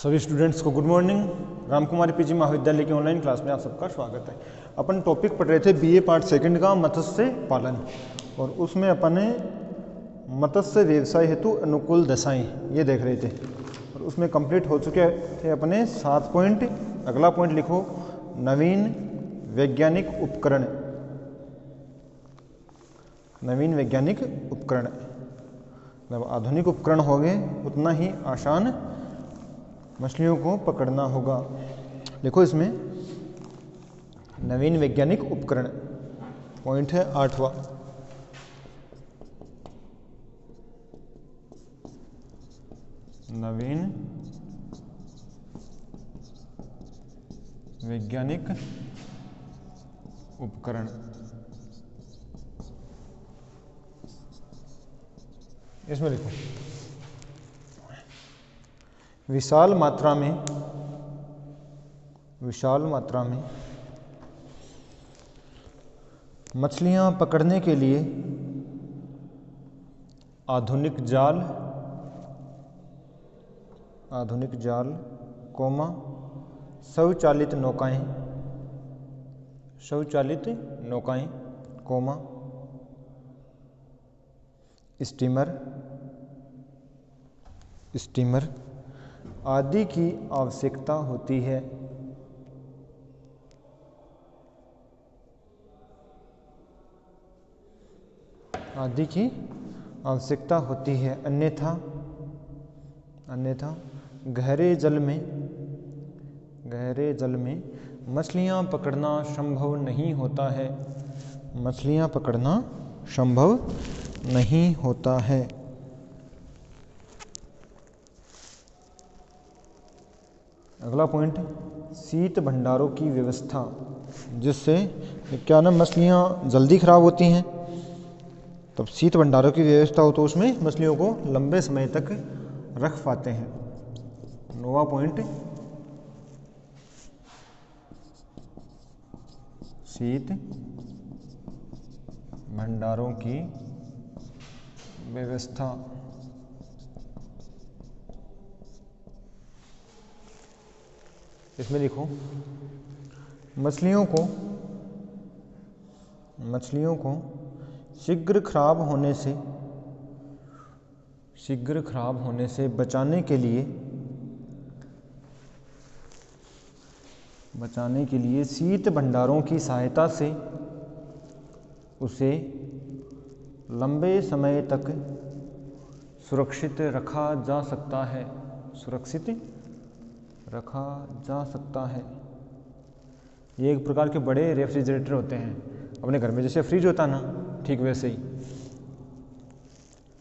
सभी स्टूडेंट्स को good morning. Ramkumari PG महाविद्यालय की ऑनलाइन क्लास में आप सबका स्वागत है। अपन टॉपिक पढ़ रहे थे बीए पार्ट सेकंड का मत्स्य पालन, और उसमें अपन ने मत्स्य व्यवसाय हेतु अनुकूल दशाएं ये देख रहे थे, और उसमें कंप्लीट हो चुके थे अपने 7 पॉइंट। अगला पॉइंट लिखो, नवीन वैज्ञानिक उपकरण। नवीन वैज्ञानिक उपकरण जब आधुनिक उपकरण हो गए उतना ही आसान मछलियों को पकड़ना होगा। देखो इसमें नवीन वैज्ञानिक उपकरण पॉइंट है 8वां। नवीन वैज्ञानिक उपकरण। इसमें लिखो, विशाल मात्रा में मछलियां पकड़ने के लिए आधुनिक जाल, स्वचालित नौकाएं, स्टीमर आदि की आवश्यकता होती है। अन्यथा गहरे जल में मछलियां पकड़ना संभव नहीं होता है। अगला पॉइंट, शीत भंडारों की व्यवस्था, जिससे क्या ना मछलियाँ जल्दी खराब होती हैं। तब शीत भंडारों की व्यवस्था हो तो उसमें मछलियों को लंबे समय तक रख पाते हैं। 9वां पॉइंट, शीत भंडारों की व्यवस्था। इसमें लिखो, मछलियों को शीघ्र खराब होने से बचाने के लिए शीत भंडारों की सहायता से उसे लंबे समय तक सुरक्षित रखा जा सकता है। ये एक प्रकार के बड़े रेफ्रिजरेटर होते हैं अपने घर में, जैसे फ्रिज होता है ना, ठीक वैसे ही।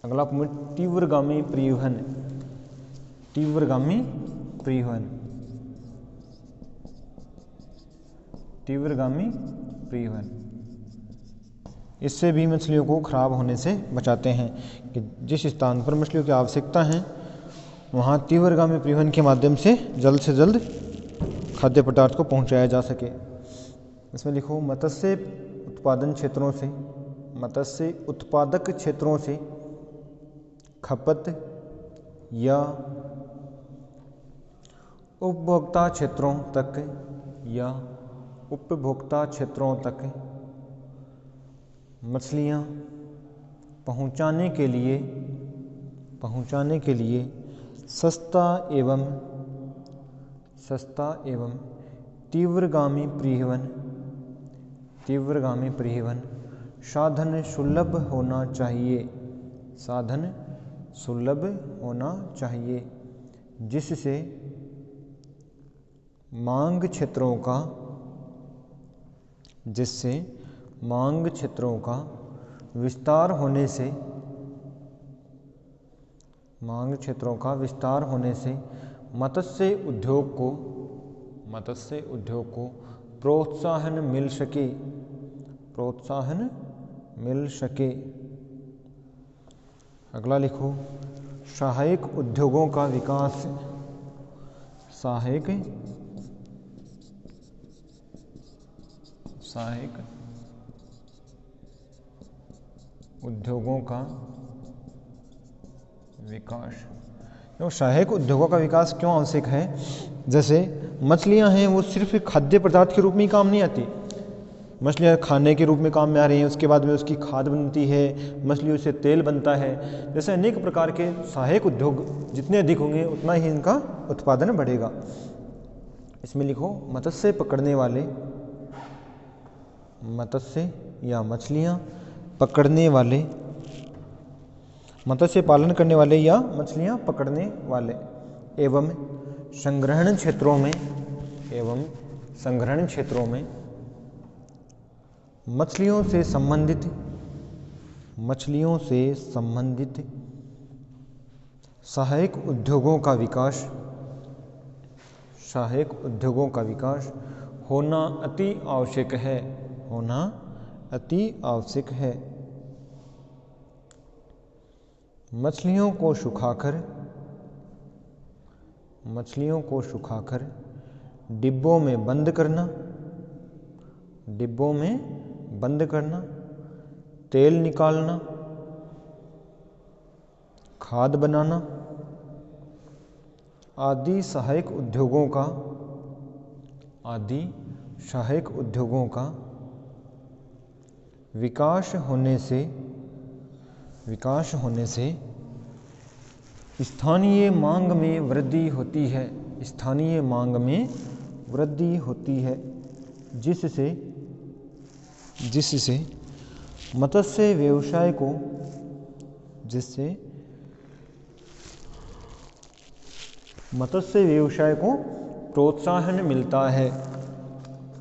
अगला पॉइंट, तीव्रगामी परिवहन। इससे भी मछलियों को खराब होने से बचाते हैं कि जिस स्थान पर मछलियों की आवश्यकता है वहाँ तीव्रगामी परिवहन के माध्यम से जल्द खाद्य पदार्थ को पहुँचाया जा सके। इसमें लिखो, मत्स्य उत्पादक क्षेत्रों से खपत या उपभोक्ता क्षेत्रों तक मछलियाँ पहुँचाने के लिए सस्ता एवं तीव्रगामी परिवहन साधन सुलभ होना चाहिए, जिससे मांग क्षेत्रों का विस्तार होने से मत्स्य उद्योग को प्रोत्साहन मिल सके। अगला लिखो, सहायक उद्योगों का विकास। सहायक उद्योगों का विकास। तो सहायक उद्योगों का विकास क्यों आवश्यक है? जैसे मछलियां हैं वो सिर्फ एक खाद्य पदार्थ के रूप में ही काम नहीं आती, मछलियाँ खाने के रूप में काम में आ रही हैं, उसके बाद में उसकी खाद बनती है, मछलियों से तेल बनता है। जैसे अनेक प्रकार के सहायक उद्योग जितने अधिक होंगे उतना ही इनका उत्पादन बढ़ेगा। इसमें लिखो मत्स्य पकड़ने वाले, मत्स्य या मछलियाँ पकड़ने वाले, मत्स्य पालन करने वाले या मछलियाँ पकड़ने वाले एवं संग्रहण क्षेत्रों में, एवं संग्रहण क्षेत्रों में मछलियों से संबंधित, मछलियों से संबंधित सहायक उद्योगों का विकास, सहायक उद्योगों का विकास होना अति आवश्यक है, होना अति आवश्यक है। मछलियों को सुखाकर, मछलियों को सुखाकर डिब्बों में बंद करना, डिब्बों में बंद करना, तेल निकालना, खाद बनाना आदि सहायक उद्योगों का, आदि सहायक उद्योगों का विकास होने से, विकास होने से स्थानीय मांग में वृद्धि होती है, स्थानीय मांग में वृद्धि होती है, जिससे, जिससे मत्स्य व्यवसाय को, जिससे मत्स्य व्यवसाय को प्रोत्साहन मिलता है,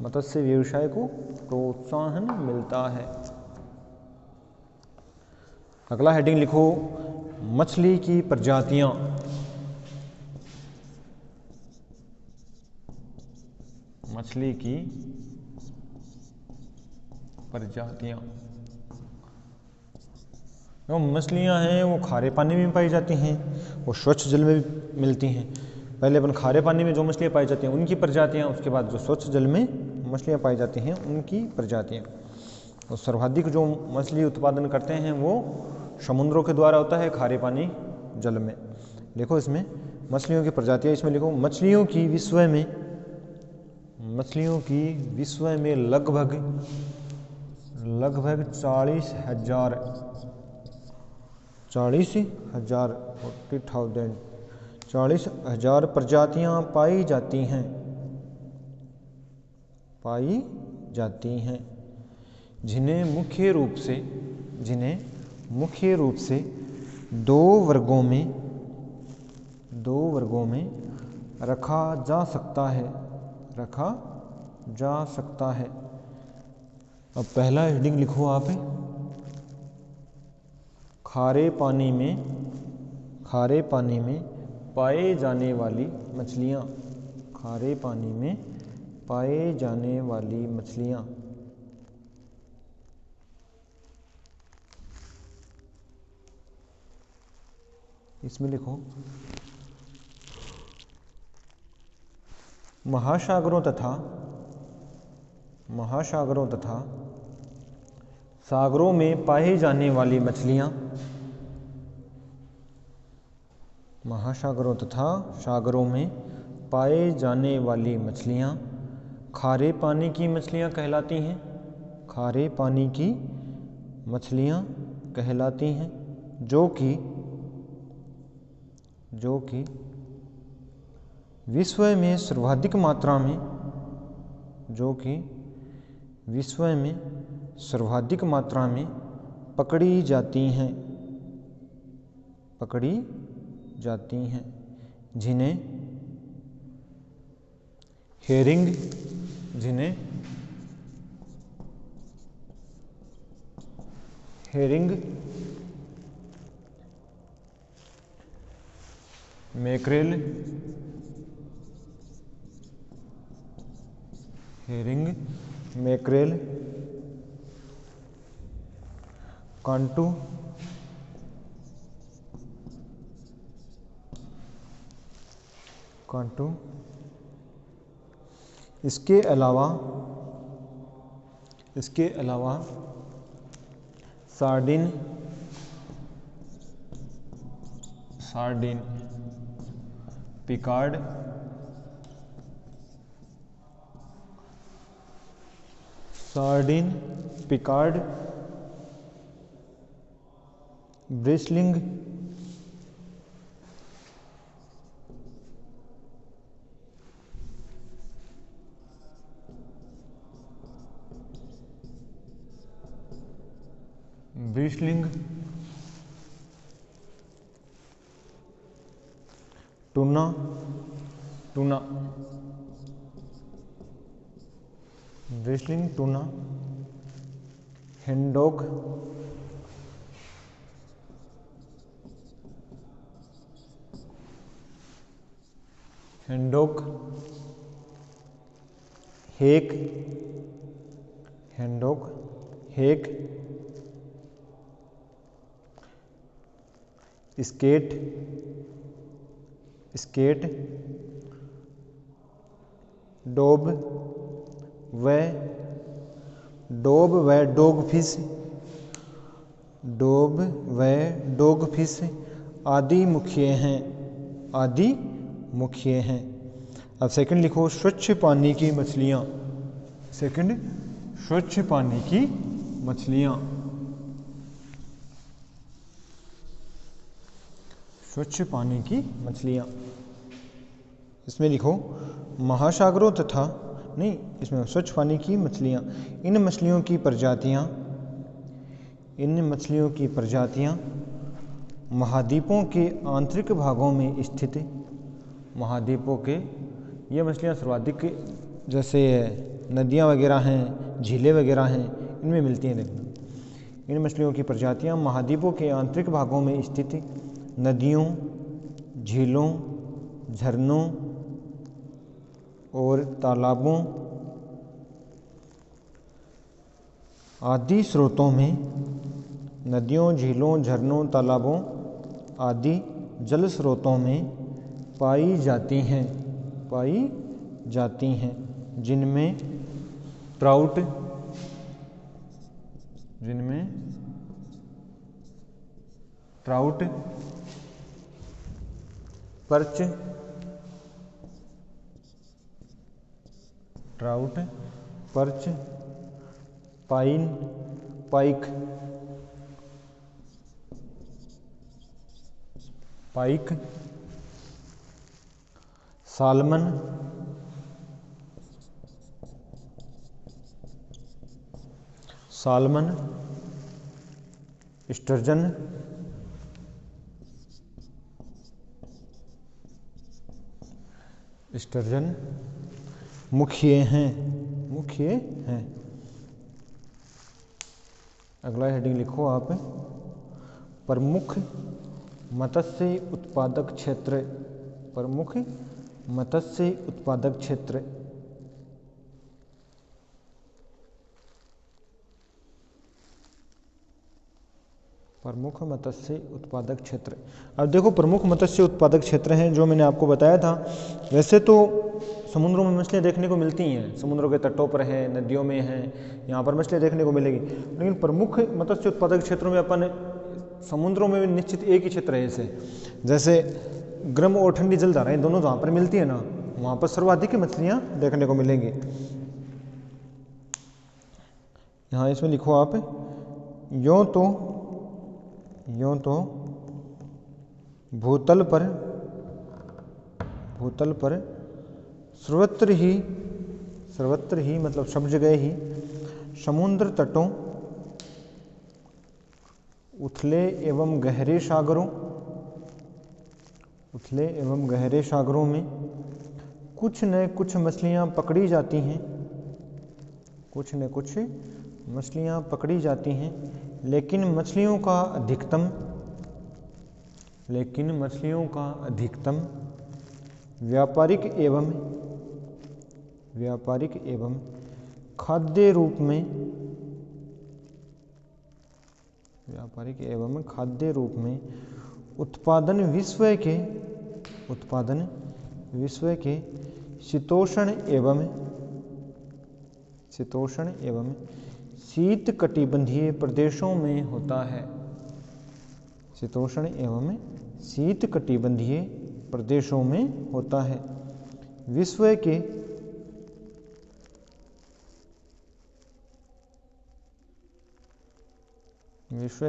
मत्स्य व्यवसाय को प्रोत्साहन मिलता है। अगला हेडिंग लिखो मछली की प्रजातियां, मछली की प्रजातियां। जो मछलियां हैं वो खारे पानी में पाई जाती हैं, वो स्वच्छ जल में भी मिलती हैं। पहले अपन खारे पानी में जो मछलियां पाई जाती हैं उनकी प्रजातियां, उसके बाद जो स्वच्छ जल में मछलियां पाई जाती हैं उनकी प्रजातियां। और सर्वाधिक जो मछली उत्पादन करते हैं वो समुद्रों के द्वारा होता है, खारे पानी जल में। देखो इसमें मछलियों की प्रजातियां, इसमें लिखो मछलियों की विश्व में, मछलियों की विश्व में लगभग 40,000, 40,000 40,000 प्रजातियां पाई जाती हैं, पाई जाती हैं, जिन्हें मुख्य रूप से, जिन्हें मुख्य रूप से दो वर्गों में रखा जा सकता है, रखा जा सकता है। अब पहला हेडिंग लिखो आप, खारे पानी में, खारे पानी में पाए जाने वाली मछलियाँ, खारे पानी में पाए जाने वाली मछलियाँ। इसमें लिखो महासागरों तथा, महासागरों तथा सागरों में पाई जाने वाली मछलियाँ, महासागरों तथा सागरों में पाए जाने वाली मछलियाँ खारे पानी की मछलियाँ कहलाती हैं, खारे पानी की मछलियाँ कहलाती हैं, जो कि विश्व में सर्वाधिक मात्रा में, जो कि विश्व में सर्वाधिक मात्रा में पकड़ी जाती हैं, पकड़ी जाती हैं, जिन्हें हेरिंग, जिन्हें हेरिंग, मैक्रेल, हेरिंग, मैक्रेल, कांटू, कांटू, इसके अलावा sardine, sardine, pilchard, sardine, pilchard, brisling, brisling, tuna, tuna, brisling, tuna, haddock, haddock, hake, haddock, hake, skate, skate, dab व डोग फिश, डोब व डोग फिश आदि मुख्य हैं, आदि मुख्य हैं। अब सेकंड लिखो, स्वच्छ पानी की मछलियाँ। सेकंड, स्वच्छ पानी की मछलियाँ। स्वच्छ पानी की मछलियाँ, इसमें लिखो महासागरों तथा, नहीं इसमें स्वच्छ पानी की मछलियाँ। इन मछलियों की प्रजातियाँ, इन मछलियों की प्रजातियाँ महाद्वीपों के आंतरिक भागों में स्थित, महाद्वीपों के, ये मछलियाँ सर्वाधिक जैसे नदियाँ वगैरह हैं, झीलें वगैरह हैं, इनमें मिलती हैं। देखना, इन मछलियों की प्रजातियाँ महाद्वीपों के आंतरिक भागों में स्थित नदियों, झीलों, झरनों और तालाबों आदि स्रोतों में, नदियों, झीलों, झरनों, तालाबों आदि जल स्रोतों में पाई जाती हैं, पाई जाती हैं, जिनमें ट्राउट, जिनमें trout, perch, trout, perch, pike, pike, pike, salmon, salmon, sturgeon, sturgeon मुख्य हैं, मुख्य हैं। अगला हेडिंग लिखो आप, प्रमुख मत्स्य उत्पादक क्षेत्र, प्रमुख मत्स्य उत्पादक क्षेत्र। प्रमुख मत्स्य उत्पादक क्षेत्र। अब देखो, प्रमुख मत्स्य उत्पादक क्षेत्र हैं जो मैंने आपको बताया था। वैसे तो समुद्रों में मछलियाँ देखने को मिलती हैं, समुद्रों के तटों पर हैं, नदियों में हैं, यहाँ पर मछलियाँ देखने को मिलेगी। लेकिन प्रमुख मत्स्य उत्पादक क्षेत्रों में अपन समुद्रों में भी निश्चित एक ही क्षेत्र है, जैसे गर्म और ठंडी जलधाराएं दोनों जहाँ पर मिलती है ना, वहाँ पर सर्वाधिक मछलियाँ देखने को मिलेंगी। यहाँ इसमें लिखो आप, यूँ तो भूतल पर सर्वत्र ही मतलब सब जगह ही समुद्र तटों, उथले एवं गहरे सागरों में कुछ न कुछ मछलियाँ पकड़ी जाती हैं, कुछ न कुछ मछलियाँ पकड़ी जाती हैं, लेकिन मछलियों का अधिकतम व्यापारिक एवं खाद्य रूप में उत्पादन विश्व के शीतोष्ण एवं शीत कटिबंधीय प्रदेशों में होता है। शीतोष्ण एवं शीत कटिबंधीय प्रदेशों में होता है। विश्व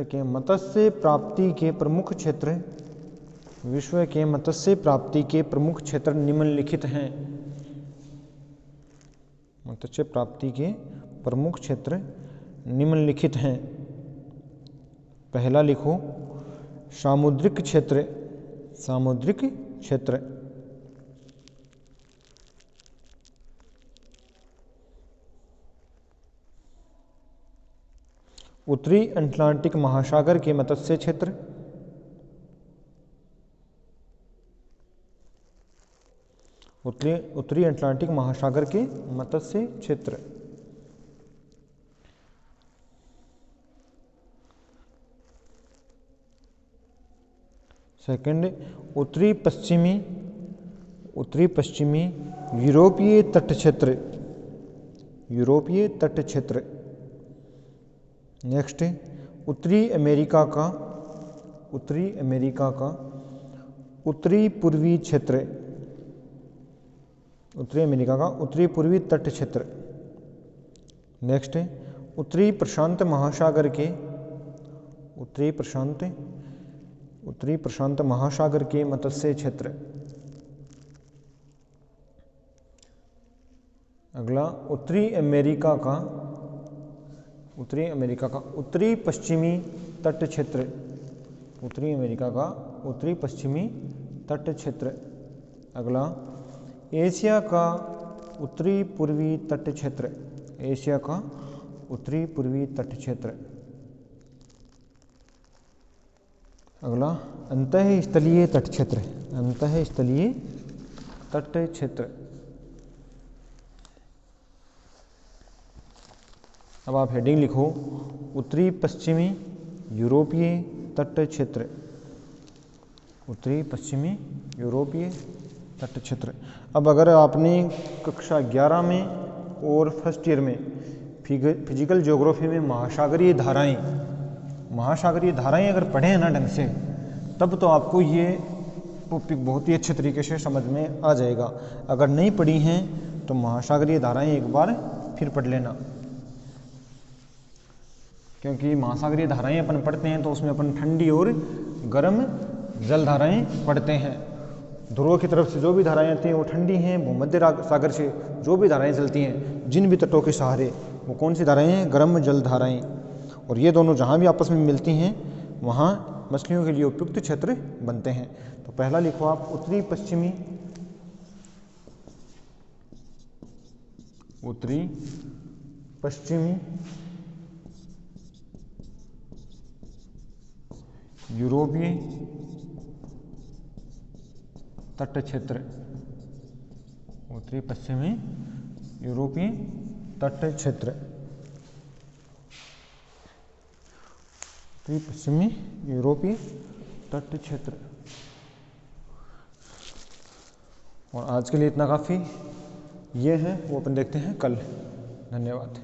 के मत्स्य प्राप्ति के प्रमुख क्षेत्र विश्व के मत्स्य प्राप्ति के प्रमुख क्षेत्र निम्नलिखित हैं। मत्स्य प्राप्ति के प्रमुख क्षेत्र निम्नलिखित हैं। पहला लिखो सामुद्रिक क्षेत्र। सामुद्रिक क्षेत्र, उत्तरी अटलांटिक महासागर के मत्स्य क्षेत्र, उत्तरी अटलांटिक महासागर के मत्स्य क्षेत्र। सेकंड, उत्तरी पश्चिमी यूरोपीय तट क्षेत्र। यूरोपीय तट क्षेत्र। नेक्स्ट, उत्तरी अमेरिका का उत्तरी पूर्वी क्षेत्र। उत्तरी अमेरिका का उत्तरी पूर्वी तट क्षेत्र। नेक्स्ट, उत्तरी प्रशांत महासागर के उत्तरी प्रशांत महासागर के मत्स्य क्षेत्र। अगला, उत्तरी अमेरिका का उत्तरी पश्चिमी तट क्षेत्र। उत्तरी अमेरिका का उत्तरी पश्चिमी तट क्षेत्र। अगला, एशिया का उत्तरी पूर्वी तट क्षेत्र। एशिया का उत्तरी पूर्वी तट क्षेत्र। अगला, अंतःस्थलीय तट क्षेत्र। अंतःस्थलीय तट क्षेत्र। अब आप हेडिंग लिखो उत्तरी पश्चिमी यूरोपीय तट क्षेत्र। उत्तरी पश्चिमी यूरोपीय तट क्षेत्र। अब अगर आपने कक्षा 11 में और फर्स्ट ईयर में फिजिकल ज्योग्राफी में महासागरीय धाराएं अगर पढ़े हैं ना ढंग से, तब तो आपको ये टॉपिक बहुत ही अच्छे तरीके से समझ में आ जाएगा। अगर नहीं पढ़ी हैं तो महासागरीय धाराएं एक बार फिर पढ़ लेना, क्योंकि महासागरीय धाराएं अपन पढ़ते हैं तो उसमें अपन ठंडी और गर्म जल धाराएं पढ़ते हैं। ध्रुव की तरफ से जो भी धाराएं आती हैं वो ठंडी हैं, भूमध्य सागर से जो भी धाराएं चलती हैं जिन भी तटों के सहारे, वो कौन सी धाराएं हैं? गर्म जल धाराएं। और ये दोनों जहाँ भी आपस में मिलती हैं वहाँ मछलियों के लिए उपयुक्त क्षेत्र बनते हैं। तो पहला लिखो आप उत्तरी पश्चिमी यूरोपीय तट क्षेत्र। उत्तरी पश्चिमी यूरोपीय तट क्षेत्र। उत्तरी पश्चिमी यूरोपीय तट क्षेत्र। और आज के लिए इतना काफ़ी। ये है वो अपन देखते हैं कल। धन्यवाद।